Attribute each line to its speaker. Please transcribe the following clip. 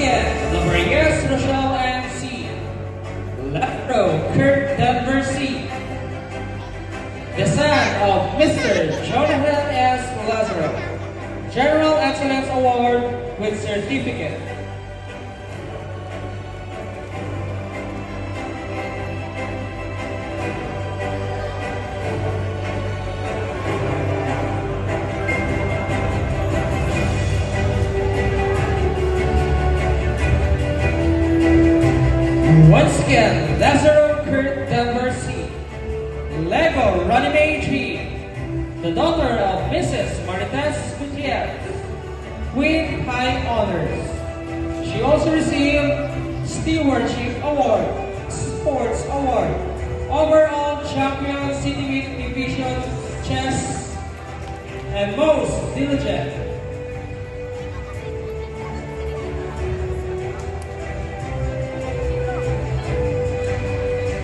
Speaker 1: again, number yes, Rochelle M.C. Left row, Kurt Denver C. The son of Mr. Jonathan S. Lazaro, General Excellence Award with certificate. Once again, Lazaro Kurt Denver C. Lego Ranime G, the daughter of Mrs. Marites Gutierrez, with high honors. She also received Stewardship Award, Sports Award, Overall Champion Cityweight Division Chess, and Most Diligent